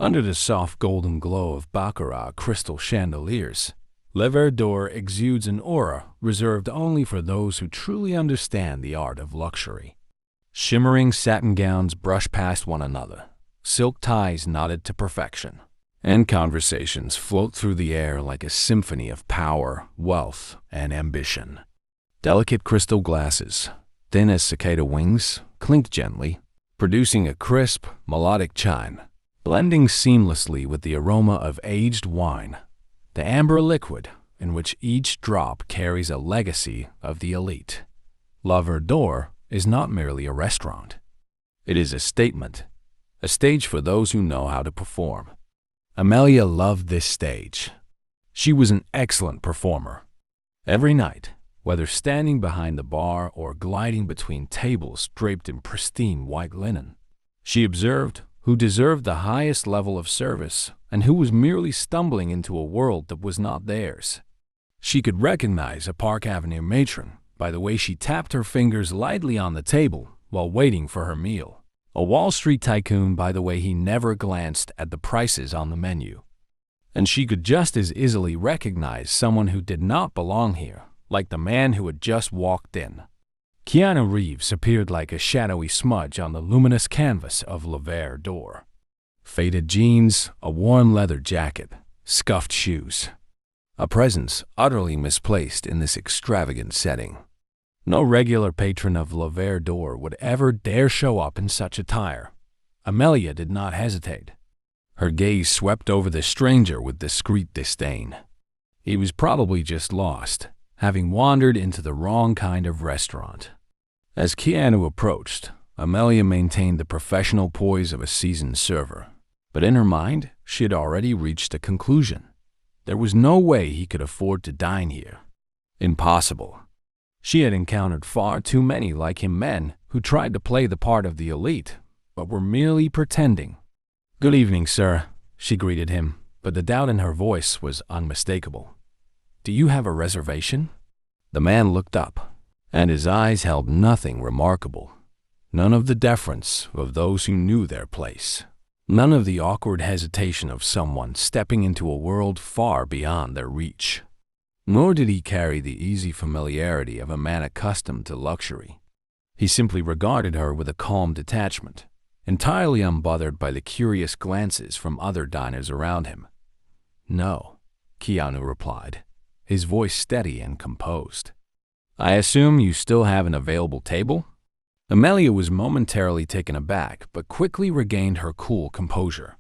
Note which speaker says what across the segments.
Speaker 1: Under the soft golden glow of baccarat crystal chandeliers, Le Verdure exudes an aura reserved only for those who truly understand the art of luxury. Shimmering satin gowns brush past one another, silk ties knotted to perfection, and conversations float through the air like a symphony of power, wealth, and ambition. Delicate crystal glasses, thin as cicada wings, clink gently, producing a crisp, melodic chime, blending seamlessly with the aroma of aged wine, the amber liquid in which each drop carries a legacy of the elite. La Verdure is not merely a restaurant. It is a statement, a stage for those who know how to perform. Amelia loved this stage. She was an excellent performer. Every night, whether standing behind the bar or gliding between tables draped in pristine white linen, she observed who deserved the highest level of service and who was merely stumbling into a world that was not theirs. She could recognize a Park Avenue matron by the way she tapped her fingers lightly on the table while waiting for her meal, a Wall Street tycoon by the way he never glanced at the prices on the menu. And she could just as easily recognize someone who did not belong here, like the man who had just walked in. Keanu Reeves appeared like a shadowy smudge on the luminous canvas of Le Verdure. Faded jeans, a worn leather jacket, scuffed shoes. A presence utterly misplaced in this extravagant setting. No regular patron of Le Verdure would ever dare show up in such attire. Amelia did not hesitate. Her gaze swept over the stranger with discreet disdain. He was probably just lost, having wandered into the wrong kind of restaurant. As Keanu approached, Amelia maintained the professional poise of a seasoned server. But in her mind, she had already reached a conclusion. There was no way he could afford to dine here. Impossible. She had encountered far too many like him men who tried to play the part of the elite, but were merely pretending. "Good evening, sir," she greeted him, but the doubt in her voice was unmistakable. "Do you have a reservation?" The man looked up, and his eyes held nothing remarkable. None of the deference of those who knew their place. None of the awkward hesitation of someone stepping into a world far beyond their reach. Nor did he carry the easy familiarity of a man accustomed to luxury. He simply regarded her with a calm detachment, entirely unbothered by the curious glances from other diners around him. "No," Keanu replied, his voice steady and composed. "I assume you still have an available table?" Amelia was momentarily taken aback, but quickly regained her cool composure.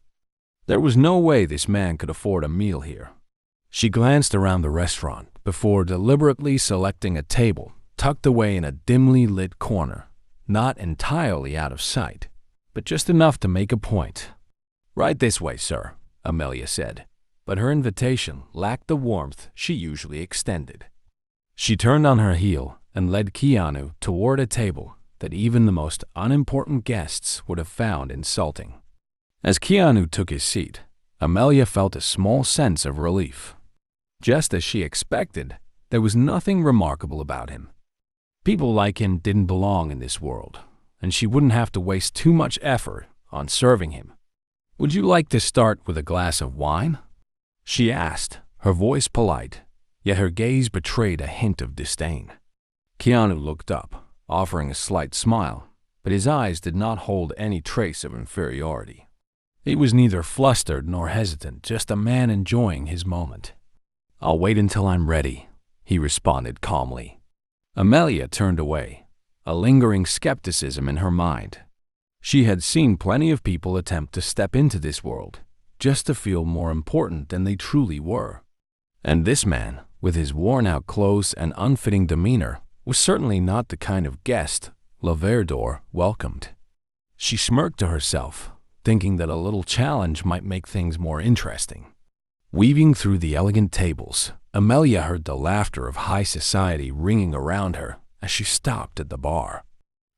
Speaker 1: There was no way this man could afford a meal here. She glanced around the restaurant before deliberately selecting a table tucked away in a dimly lit corner, not entirely out of sight, but just enough to make a point. "Right this way, sir," Amelia said, but her invitation lacked the warmth she usually extended. She turned on her heel and led Keanu toward a table that even the most unimportant guests would have found insulting. As Keanu took his seat, Amelia felt a small sense of relief. Just as she expected, there was nothing remarkable about him. People like him didn't belong in this world, and she wouldn't have to waste too much effort on serving him. "Would you like to start with a glass of wine?" she asked, her voice polite, yet her gaze betrayed a hint of disdain. Keanu looked up, offering a slight smile, but his eyes did not hold any trace of inferiority. He was neither flustered nor hesitant, just a man enjoying his moment. "I'll wait until I'm ready," he responded calmly. Amelia turned away, a lingering skepticism in her mind. She had seen plenty of people attempt to step into this world, just to feel more important than they truly were. And this man, with his worn-out clothes and unfitting demeanor, was certainly not the kind of guest Le Verdure welcomed. She smirked to herself, thinking that a little challenge might make things more interesting. Weaving through the elegant tables, Amelia heard the laughter of high society ringing around her as she stopped at the bar.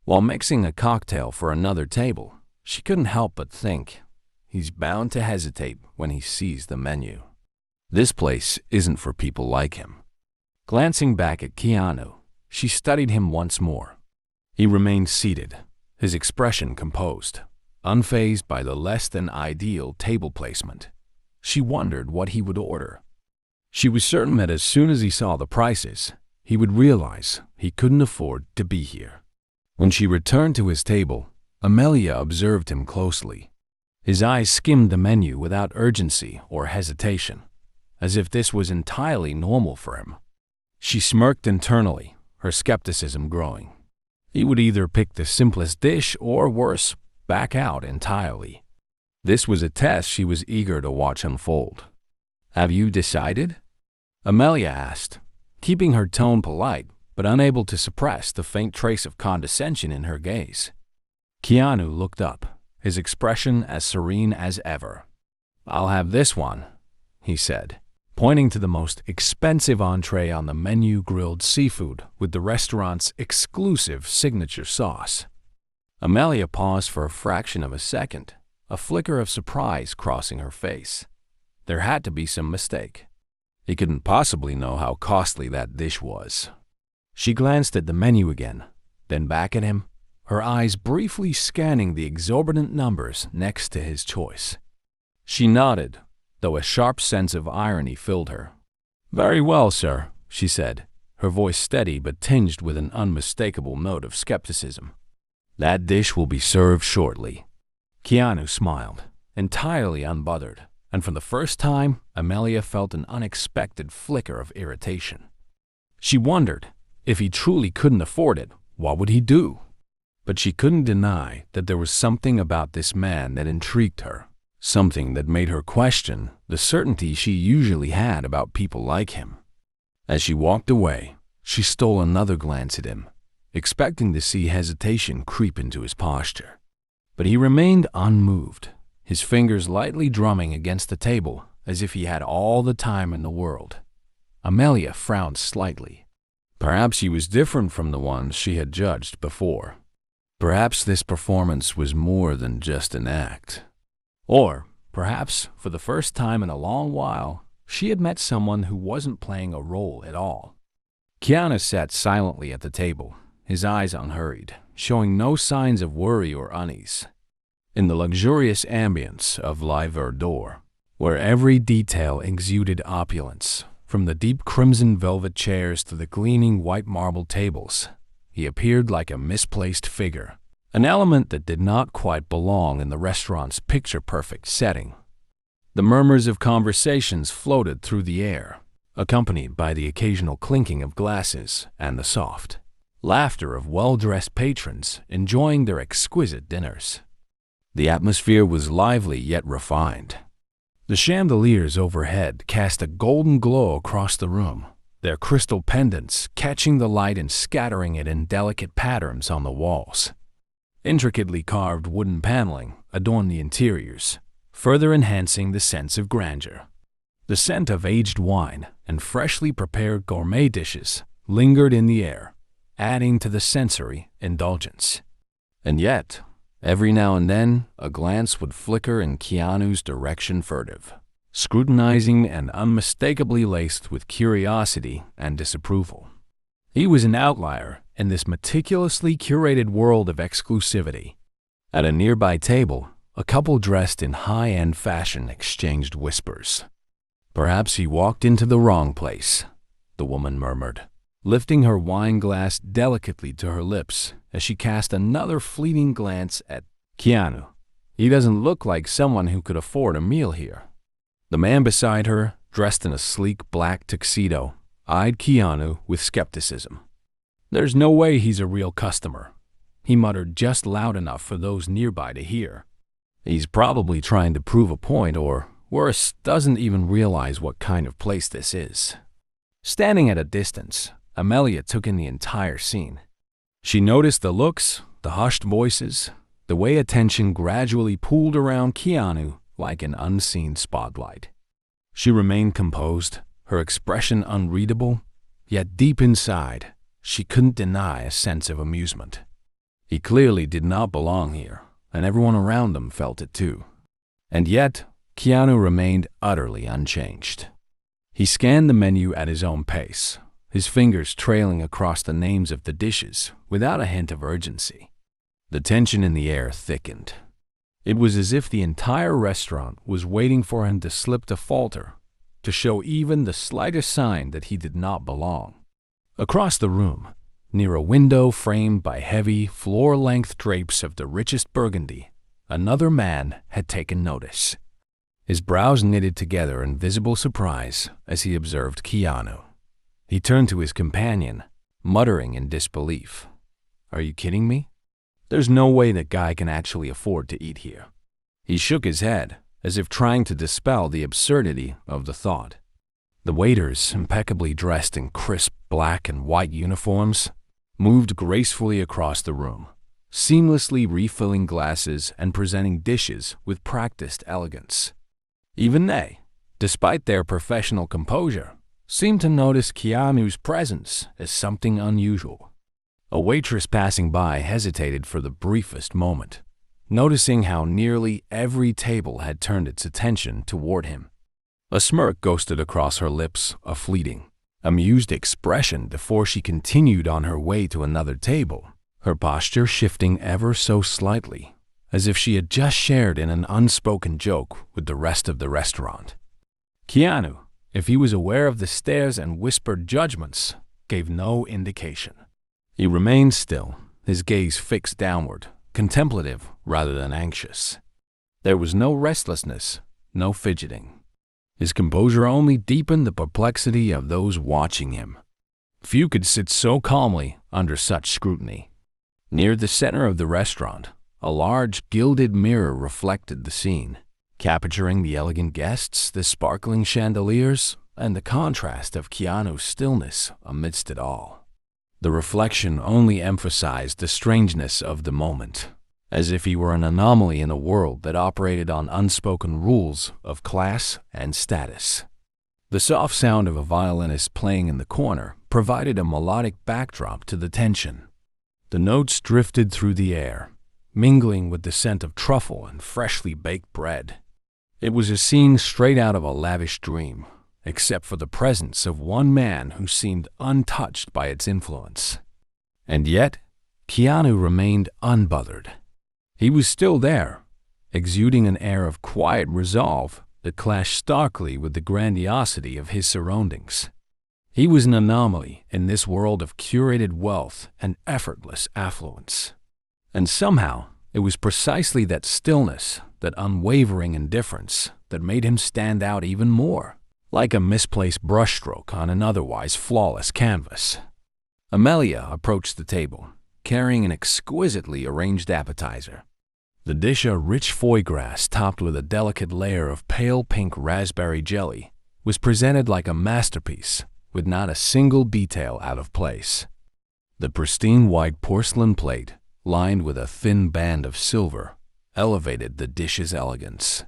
Speaker 1: While mixing a cocktail for another table, she couldn't help but think, he's bound to hesitate when he sees the menu. This place isn't for people like him. Glancing back at Keanu, she studied him once more. He remained seated, his expression composed. unfazed by the less-than-ideal table placement. She wondered what he would order. She was certain that as soon as he saw the prices, he would realize he couldn't afford to be here. When she returned to his table, Amelia observed him closely. His eyes skimmed the menu without urgency or hesitation, as if this was entirely normal for him. She smirked internally, her skepticism growing. He would either pick the simplest dish or, worse, back out entirely. This was a test she was eager to watch unfold. "Have you decided?" Amelia asked, keeping her tone polite but unable to suppress the faint trace of condescension in her gaze. Keanu looked up, his expression as serene as ever. "I'll have this one," he said, pointing to the most expensive entree on the menu, grilled seafood with the restaurant's exclusive signature sauce. Amelia paused for a fraction of a second, a flicker of surprise crossing her face. There had to be some mistake. He couldn't possibly know how costly that dish was. She glanced at the menu again, then back at him, her eyes briefly scanning the exorbitant numbers next to his choice. She nodded, though a sharp sense of irony filled her. "Very well, sir," she said, her voice steady but tinged with an unmistakable note of skepticism. "That dish will be served shortly." Keanu smiled, entirely unbothered, and for the first time, Amelia felt an unexpected flicker of irritation. She wondered, if he truly couldn't afford it, what would he do? But she couldn't deny that there was something about this man that intrigued her, something that made her question the certainty she usually had about people like him. As she walked away, she stole another glance at him, expecting to see hesitation creep into his posture. But he remained unmoved, his fingers lightly drumming against the table as if he had all the time in the world. Amelia frowned slightly. Perhaps he was different from the ones she had judged before. Perhaps this performance was more than just an act. Or perhaps, for the first time in a long while, she had met someone who wasn't playing a role at all. Keanu sat silently at the table, his eyes unhurried, showing no signs of worry or unease. In the luxurious ambience of La Verdure d'Or, where every detail exuded opulence, from the deep crimson velvet chairs to the gleaming white marble tables, he appeared like a misplaced figure, an element that did not quite belong in the restaurant's picture-perfect setting. The murmurs of conversations floated through the air, accompanied by the occasional clinking of glasses and the soft laughter of well-dressed patrons enjoying their exquisite dinners. The atmosphere was lively yet refined. The chandeliers overhead cast a golden glow across the room, their crystal pendants catching the light and scattering it in delicate patterns on the walls. Intricately carved wooden paneling adorned the interiors, further enhancing the sense of grandeur. The scent of aged wine and freshly prepared gourmet dishes lingered in the air, adding to the sensory indulgence. And yet, every now and then, a glance would flicker in Keanu's direction, furtive, scrutinizing and unmistakably laced with curiosity and disapproval. He was an outlier in this meticulously curated world of exclusivity. At a nearby table, a couple dressed in high-end fashion exchanged whispers. "Perhaps he walked into the wrong place," the woman murmured, lifting her wine glass delicately to her lips as she cast another fleeting glance at Keanu. "He doesn't look like someone who could afford a meal here." The man beside her, dressed in a sleek black tuxedo, eyed Keanu with skepticism. "There's no way he's a real customer," he muttered just loud enough for those nearby to hear. "He's probably trying to prove a point, or, worse, doesn't even realize what kind of place this is." Standing at a distance, Amelia took in the entire scene. She noticed the looks, the hushed voices, the way attention gradually pooled around Keanu like an unseen spotlight. She remained composed, her expression unreadable, yet deep inside, she couldn't deny a sense of amusement. He clearly did not belong here, and everyone around them felt it too. And yet, Keanu remained utterly unchanged. He scanned the menu at his own pace, his fingers trailing across the names of the dishes without a hint of urgency. The tension in the air thickened. It was as if the entire restaurant was waiting for him to slip to falter, to show even the slightest sign that he did not belong. Across the room, near a window framed by heavy, floor-length drapes of the richest burgundy, another man had taken notice. His brows knitted together in visible surprise as he observed Keanu. He turned to his companion, muttering in disbelief. "Are you kidding me? There's no way that guy can actually afford to eat here." He shook his head, as if trying to dispel the absurdity of the thought. The waiters, impeccably dressed in crisp black and white uniforms, moved gracefully across the room, seamlessly refilling glasses and presenting dishes with practiced elegance. Even they, despite their professional composure, seemed to notice Keanu's presence as something unusual. A waitress passing by hesitated for the briefest moment, noticing how nearly every table had turned its attention toward him. A smirk ghosted across her lips, a fleeting, amused expression before she continued on her way to another table, her posture shifting ever so slightly, as if she had just shared in an unspoken joke with the rest of the restaurant. Keanu, if he was aware of the stares and whispered judgments, gave no indication. He remained still, his gaze fixed downward, contemplative rather than anxious. There was no restlessness, no fidgeting. His composure only deepened the perplexity of those watching him. Few could sit so calmly under such scrutiny. Near the center of the restaurant, a large gilded mirror reflected the scene, capturing the elegant guests, the sparkling chandeliers, and the contrast of Keanu's stillness amidst it all. The reflection only emphasized the strangeness of the moment, as if he were an anomaly in a world that operated on unspoken rules of class and status. The soft sound of a violinist playing in the corner provided a melodic backdrop to the tension. The notes drifted through the air, mingling with the scent of truffle and freshly baked bread. It was a scene straight out of a lavish dream, except for the presence of one man who seemed untouched by its influence. And yet, Keanu remained unbothered. He was still there, exuding an air of quiet resolve that clashed starkly with the grandiosity of his surroundings. He was an anomaly in this world of curated wealth and effortless affluence. And somehow, it was precisely that stillness, that unwavering indifference, that made him stand out even more, like a misplaced brushstroke on an otherwise flawless canvas. Amelia approached the table, carrying an exquisitely arranged appetizer. The dish, a rich foie gras topped with a delicate layer of pale pink raspberry jelly, was presented like a masterpiece, with not a single detail out of place. The pristine white porcelain plate, lined with a thin band of silver, elevated the dish's elegance.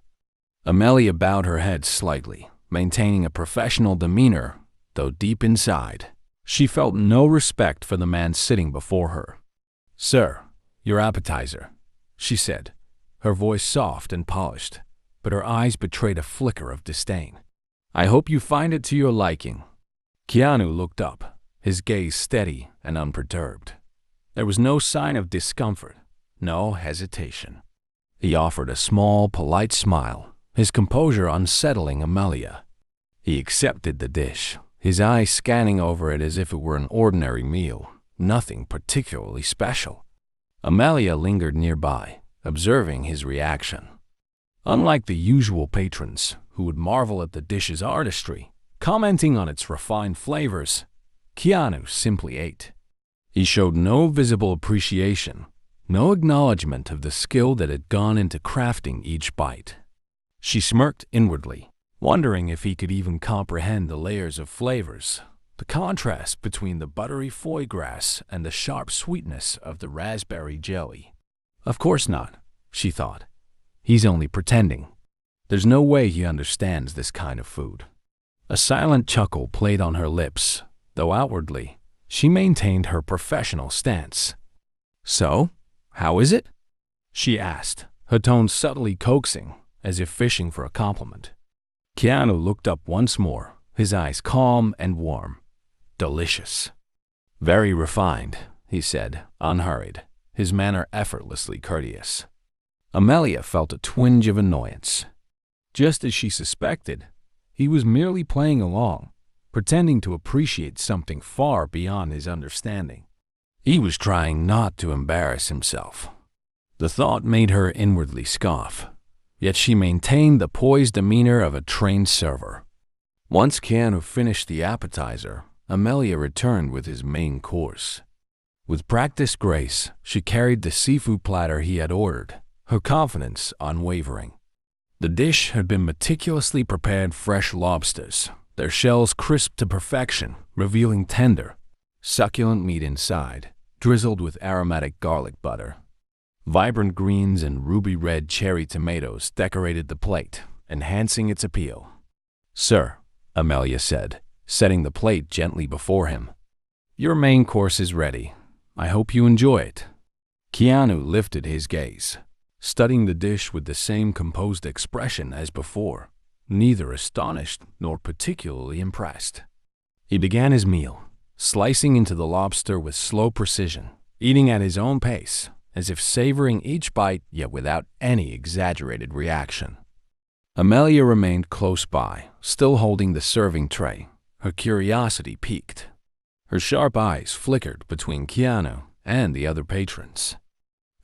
Speaker 1: Amelia bowed her head slightly, maintaining a professional demeanor, though deep inside, she felt no respect for the man sitting before her. "Sir, your appetizer," she said, her voice soft and polished, but her eyes betrayed a flicker of disdain. "I hope you find it to your liking." Keanu looked up, his gaze steady and unperturbed. There was no sign of discomfort, no hesitation. He offered a small, polite smile, his composure unsettling Amelia. He accepted the dish, his eyes scanning over it as if it were an ordinary meal, nothing particularly special. Amelia lingered nearby, observing his reaction. Unlike the usual patrons, who would marvel at the dish's artistry, commenting on its refined flavors, Keanu simply ate. He showed no visible appreciation, no acknowledgement of the skill that had gone into crafting each bite. She smirked inwardly, wondering if he could even comprehend the layers of flavors, the contrast between the buttery foie gras and the sharp sweetness of the raspberry jelly. Of course not, she thought. He's only pretending. There's no way he understands this kind of food. A silent chuckle played on her lips, though outwardly, she maintained her professional stance. "So, how is it?" she asked, her tone subtly coaxing, as if fishing for a compliment. Keanu looked up once more, his eyes calm and warm. "Delicious." "Very refined," he said, unhurried, his manner effortlessly courteous. Amelia felt a twinge of annoyance. Just as she suspected, he was merely playing along, pretending to appreciate something far beyond his understanding. He was trying not to embarrass himself. The thought made her inwardly scoff, yet she maintained the poised demeanor of a trained server. Once Keanu finished the appetizer, Amelia returned with his main course. With practiced grace, she carried the seafood platter he had ordered, her confidence unwavering. The dish had been meticulously prepared fresh lobsters, their shells crisp to perfection, revealing tender, succulent meat inside, drizzled with aromatic garlic butter. Vibrant greens and ruby-red cherry tomatoes decorated the plate, enhancing its appeal. "Sir," Amelia said, setting the plate gently before him, "your main course is ready. I hope you enjoy it." Keanu lifted his gaze, studying the dish with the same composed expression as before, neither astonished nor particularly impressed. He began his meal, slicing into the lobster with slow precision, eating at his own pace, as if savoring each bite yet without any exaggerated reaction. Amelia remained close by, still holding the serving tray, her curiosity piqued. Her sharp eyes flickered between Keanu and the other patrons.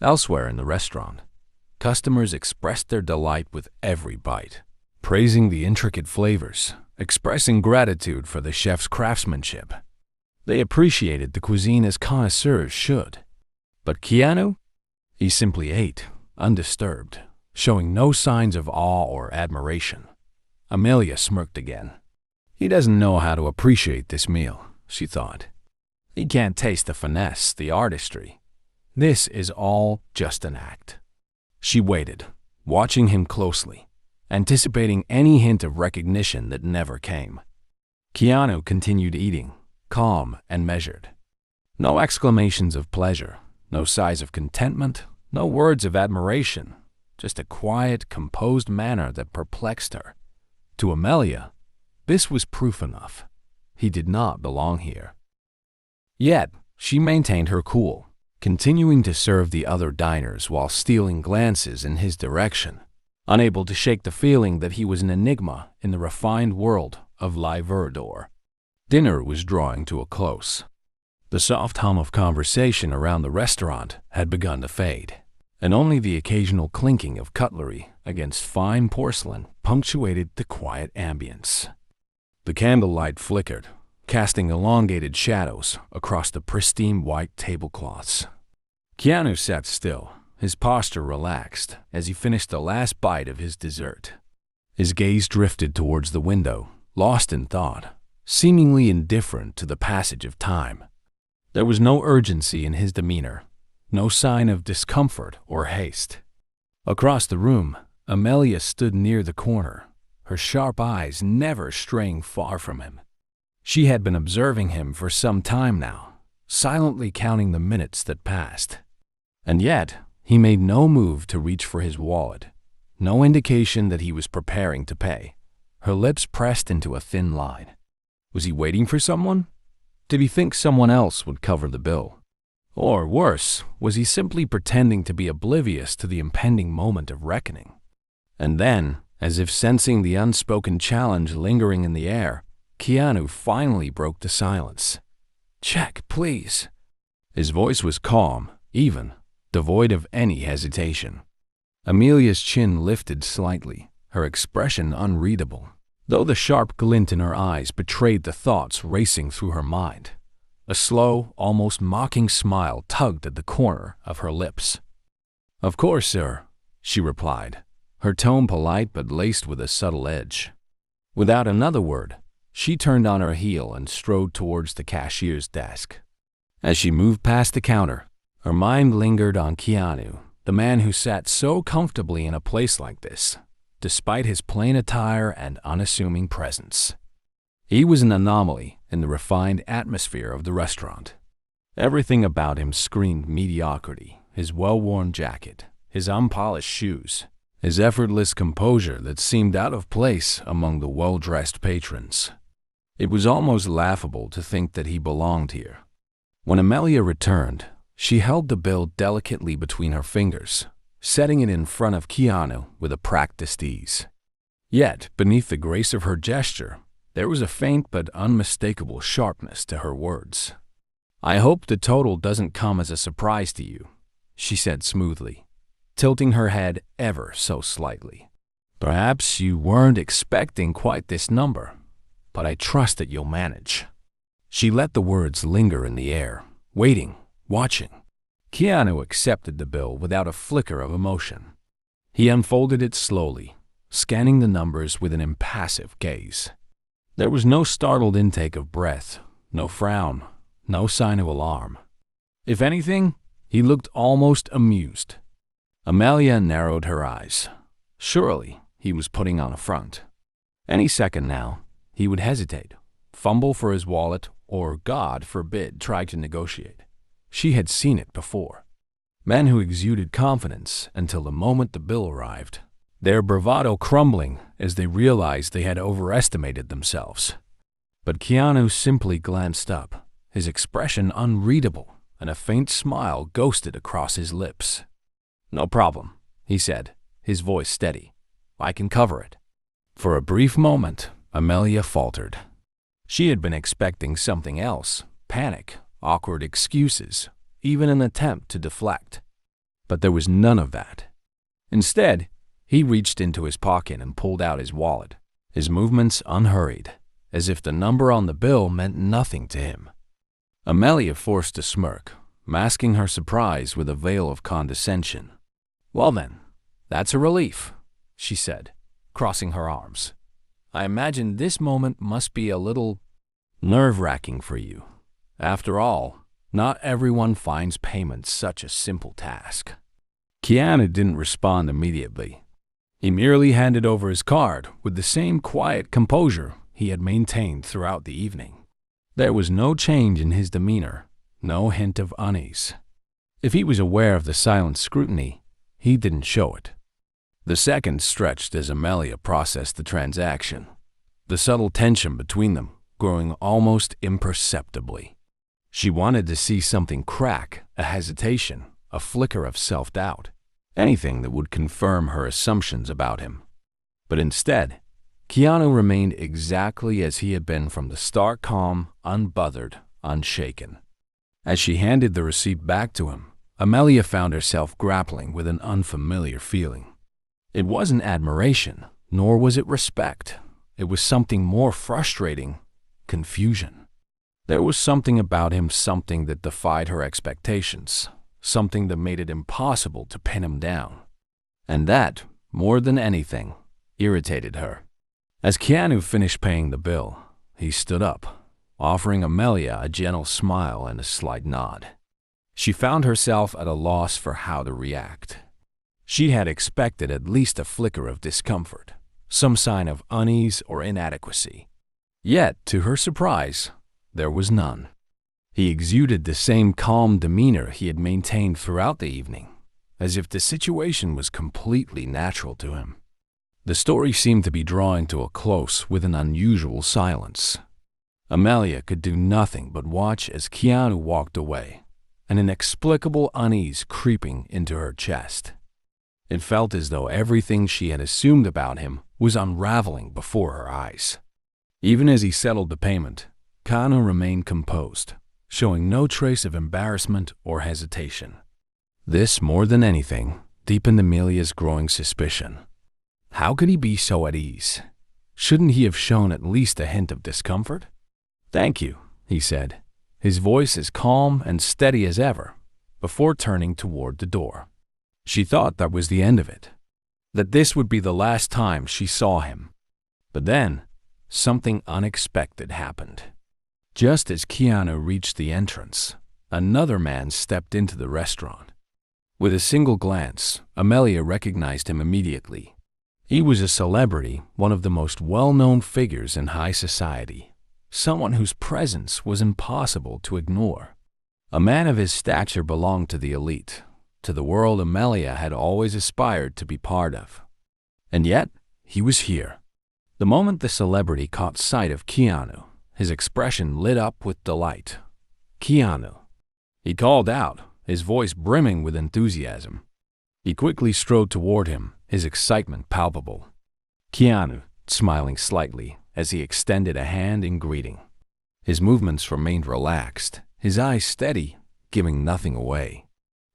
Speaker 1: Elsewhere in the restaurant, customers expressed their delight with every bite, praising the intricate flavors, expressing gratitude for the chef's craftsmanship. They appreciated the cuisine as connoisseurs should. But Keanu? He simply ate, undisturbed, showing no signs of awe or admiration. Amelia smirked again. He doesn't know how to appreciate this meal, she thought. He can't taste the finesse, the artistry. This is all just an act. She waited, watching him closely, anticipating any hint of recognition that never came. Keanu continued eating, calm and measured. No exclamations of pleasure, no sighs of contentment, no words of admiration, just a quiet, composed manner that perplexed her. To Amelia, this was proof enough. He did not belong here. Yet, she maintained her cool, continuing to serve the other diners while stealing glances in his direction, unable to shake the feeling that he was an enigma in the refined world of La Verdure. Dinner was drawing to a close. The soft hum of conversation around the restaurant had begun to fade, and only the occasional clinking of cutlery against fine porcelain punctuated the quiet ambience. The candlelight flickered, casting elongated shadows across the pristine white tablecloths. Keanu sat still, his posture relaxed, as he finished the last bite of his dessert. His gaze drifted towards the window, lost in thought, seemingly indifferent to the passage of time. There was no urgency in his demeanor, no sign of discomfort or haste. Across the room, Amelia stood near the corner, her sharp eyes never straying far from him. She had been observing him for some time now, silently counting the minutes that passed. And yet, he made no move to reach for his wallet, no indication that he was preparing to pay. Her lips pressed into a thin line. Was he waiting for someone? Did he think someone else would cover the bill? Or worse, was he simply pretending to be oblivious to the impending moment of reckoning? And then, as if sensing the unspoken challenge lingering in the air, Keanu finally broke the silence. "Check, please." His voice was calm, even, devoid of any hesitation. Amelia's chin lifted slightly, her expression unreadable, though the sharp glint in her eyes betrayed the thoughts racing through her mind. A slow, almost mocking smile tugged at the corner of her lips. "Of course, sir," she replied, her tone polite but laced with a subtle edge. Without another word, she turned on her heel and strode towards the cashier's desk. As she moved past the counter, her mind lingered on Keanu, the man who sat so comfortably in a place like this, despite his plain attire and unassuming presence. He was an anomaly in the refined atmosphere of the restaurant. Everything about him screamed mediocrity: his well-worn jacket, his unpolished shoes, his effortless composure that seemed out of place among the well-dressed patrons. It was almost laughable to think that he belonged here. When Amelia returned, she held the bill delicately between her fingers, setting it in front of Keanu with a practiced ease. Yet, beneath the grace of her gesture, there was a faint but unmistakable sharpness to her words. "I hope the total doesn't come as a surprise to you," she said smoothly, tilting her head ever so slightly. "Perhaps you weren't expecting quite this number, but I trust that you'll manage." She let the words linger in the air, waiting, watching. Keanu accepted the bill without a flicker of emotion. He unfolded it slowly, scanning the numbers with an impassive gaze. There was no startled intake of breath, no frown, no sign of alarm. If anything, he looked almost amused. Amelia narrowed her eyes. Surely he was putting on a front. Any second now, he would hesitate, fumble for his wallet, or, God forbid, try to negotiate. She had seen it before. Men who exuded confidence until the moment the bill arrived, their bravado crumbling as they realized they had overestimated themselves. But Keanu simply glanced up, his expression unreadable, and a faint smile ghosted across his lips. "No problem," he said, his voice steady. "I can cover it." For a brief moment, Amelia faltered. She had been expecting something else: panic, awkward excuses, even an attempt to deflect. But there was none of that. Instead, he reached into his pocket and pulled out his wallet, his movements unhurried, as if the number on the bill meant nothing to him. Amelia forced a smirk, masking her surprise with a veil of condescension. "Well then, that's a relief," she said, crossing her arms. "I imagine this moment must be a little nerve-wracking for you. After all, not everyone finds payment such a simple task." Keanu didn't respond immediately. He merely handed over his card with the same quiet composure he had maintained throughout the evening. There was no change in his demeanor, no hint of unease. If he was aware of the silent scrutiny, he didn't show it. The seconds stretched as Amelia processed the transaction, the subtle tension between them growing almost imperceptibly. She wanted to see something crack, a hesitation, a flicker of self-doubt, anything that would confirm her assumptions about him. But instead, Keanu remained exactly as he had been from the start: calm, unbothered, unshaken. As she handed the receipt back to him, Amelia found herself grappling with an unfamiliar feeling. It wasn't admiration, nor was it respect. It was something more frustrating: confusion. There was something about him, something that defied her expectations, something that made it impossible to pin him down. And that, more than anything, irritated her. As Keanu finished paying the bill, he stood up, offering Amelia a gentle smile and a slight nod. She found herself at a loss for how to react. She had expected at least a flicker of discomfort, some sign of unease or inadequacy. Yet, to her surprise, there was none. He exuded the same calm demeanor he had maintained throughout the evening, as if the situation was completely natural to him. The story seemed to be drawing to a close with an unusual silence. Amelia could do nothing but watch as Keanu walked away, an inexplicable unease creeping into her chest. It felt as though everything she had assumed about him was unraveling before her eyes. Even as he settled the payment, Keanu remained composed, showing no trace of embarrassment or hesitation. This, more than anything, deepened Amelia's growing suspicion. How could he be so at ease? Shouldn't he have shown at least a hint of discomfort? "Thank you," he said, his voice as calm and steady as ever, before turning toward the door. She thought that was the end of it, that this would be the last time she saw him. But then, something unexpected happened. Just as Keanu reached the entrance, another man stepped into the restaurant. With a single glance, Amelia recognized him immediately. He was a celebrity, one of the most well-known figures in high society, someone whose presence was impossible to ignore. A man of his stature belonged to the elite, to the world Amelia had always aspired to be part of. And yet, he was here. The moment the celebrity caught sight of Keanu, his expression lit up with delight. "Keanu!" He called out, his voice brimming with enthusiasm. He quickly strode toward him, his excitement palpable. Keanu, smiling slightly as he extended a hand in greeting. His movements remained relaxed, his eyes steady, giving nothing away.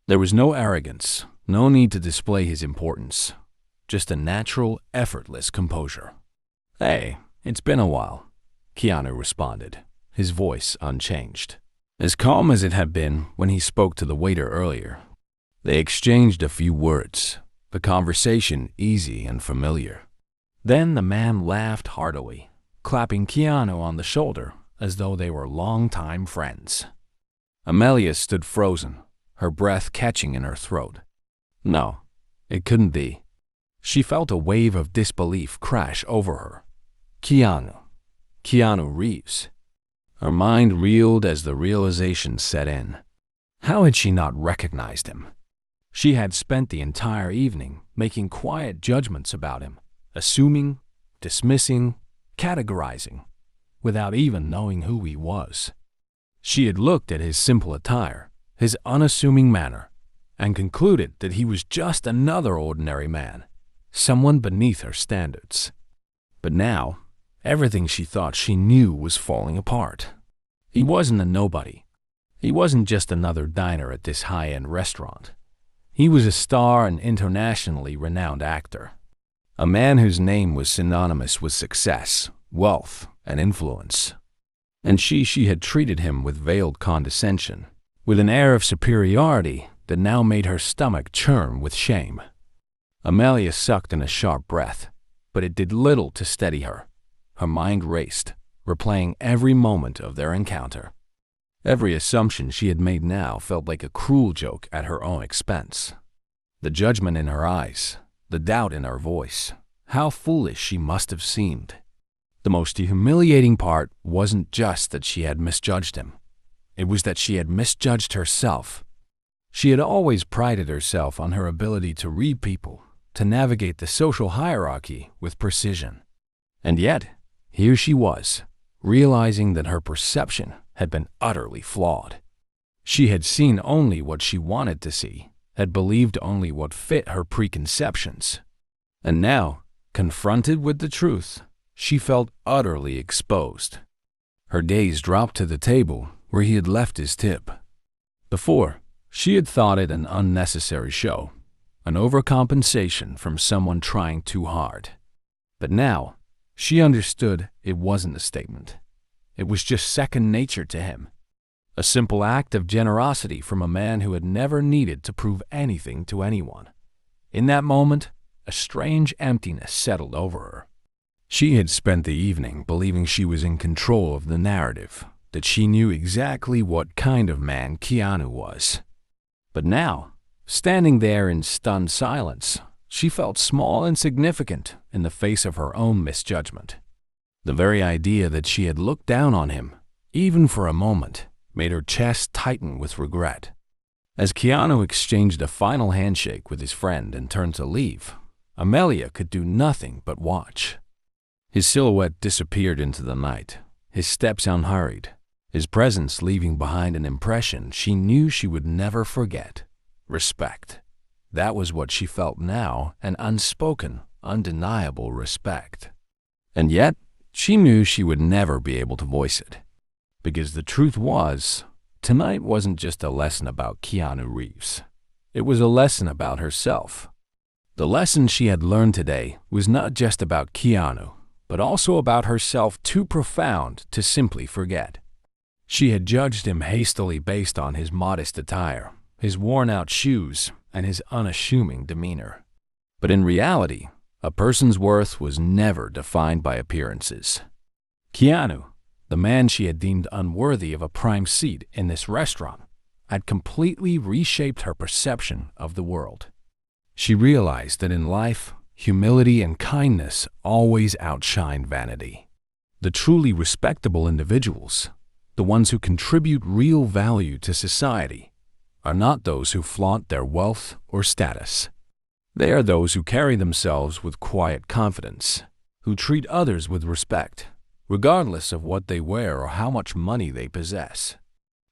Speaker 1: There was no arrogance, no need to display his importance, just a natural, effortless composure. "Hey, it's been a while," Keanu responded, his voice unchanged, as calm as it had been when he spoke to the waiter earlier. They exchanged a few words, the conversation easy and familiar. Then the man laughed heartily, clapping Keanu on the shoulder as though they were longtime friends. Amelia stood frozen, her breath catching in her throat. No, it couldn't be. She felt a wave of disbelief crash over her. Keanu Reeves. Her mind reeled as the realization set in. How had she not recognized him? She had spent the entire evening making quiet judgments about him, assuming, dismissing, categorizing, without even knowing who he was. She had looked at his simple attire, his unassuming manner, and concluded that he was just another ordinary man, someone beneath her standards. But now, everything she thought she knew was falling apart. He wasn't a nobody. He wasn't just another diner at this high-end restaurant. He was a star and internationally renowned actor. A man whose name was synonymous with success, wealth, and influence. And she had treated him with veiled condescension, with an air of superiority that now made her stomach churn with shame. Amelia sucked in a sharp breath, but it did little to steady her. Her mind raced, replaying every moment of their encounter. Every assumption she had made now felt like a cruel joke at her own expense. The judgment in her eyes, the doubt in her voice, how foolish she must have seemed. The most humiliating part wasn't just that she had misjudged him. It was that she had misjudged herself. She had always prided herself on her ability to read people, to navigate the social hierarchy with precision. And yet, here she was, realizing that her perception had been utterly flawed. She had seen only what she wanted to see, had believed only what fit her preconceptions. And now, confronted with the truth, she felt utterly exposed. Her gaze dropped to the table where he had left his tip. Before, she had thought it an unnecessary show, an overcompensation from someone trying too hard. But now, she understood it wasn't a statement. It was just second nature to him. A simple act of generosity from a man who had never needed to prove anything to anyone. In that moment, a strange emptiness settled over her. She had spent the evening believing she was in control of the narrative, that she knew exactly what kind of man Keanu was. But now, standing there in stunned silence, she felt small and significant in the face of her own misjudgment. The very idea that she had looked down on him, even for a moment, made her chest tighten with regret. As Keanu exchanged a final handshake with his friend and turned to leave, Amelia could do nothing but watch. His silhouette disappeared into the night, his steps unhurried, his presence leaving behind an impression she knew she would never forget. Respect. That was what she felt now, an unspoken, undeniable respect. And yet, she knew she would never be able to voice it. Because the truth was, tonight wasn't just a lesson about Keanu Reeves. It was a lesson about herself. The lesson she had learned today was not just about Keanu, but also about herself too profound to simply forget. She had judged him hastily based on his modest attire, his worn-out shoes, and his unassuming demeanor. But in reality, a person's worth was never defined by appearances. Keanu, the man she had deemed unworthy of a prime seat in this restaurant, had completely reshaped her perception of the world. She realized that in life, humility and kindness always outshine vanity. The truly respectable individuals, the ones who contribute real value to society, are not those who flaunt their wealth or status. They are those who carry themselves with quiet confidence, who treat others with respect, regardless of what they wear or how much money they possess.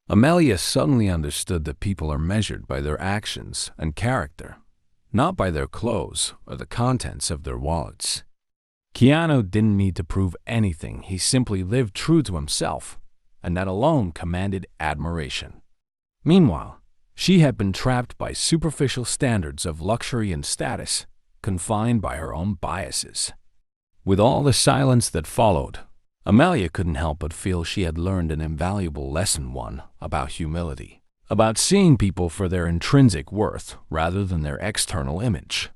Speaker 1: Amelia suddenly understood that people are measured by their actions and character, not by their clothes or the contents of their wallets. Keanu didn't need to prove anything, he simply lived true to himself, and that alone commanded admiration. Meanwhile, she had been trapped by superficial standards of luxury and status, confined by her own biases. With all the silence that followed, Amelia couldn't help but feel she had learned an invaluable lesson, one about humility, about seeing people for their intrinsic worth rather than their external image.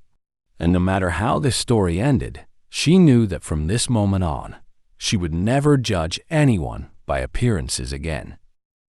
Speaker 1: And no matter how this story ended, she knew that from this moment on, she would never judge anyone by appearances again.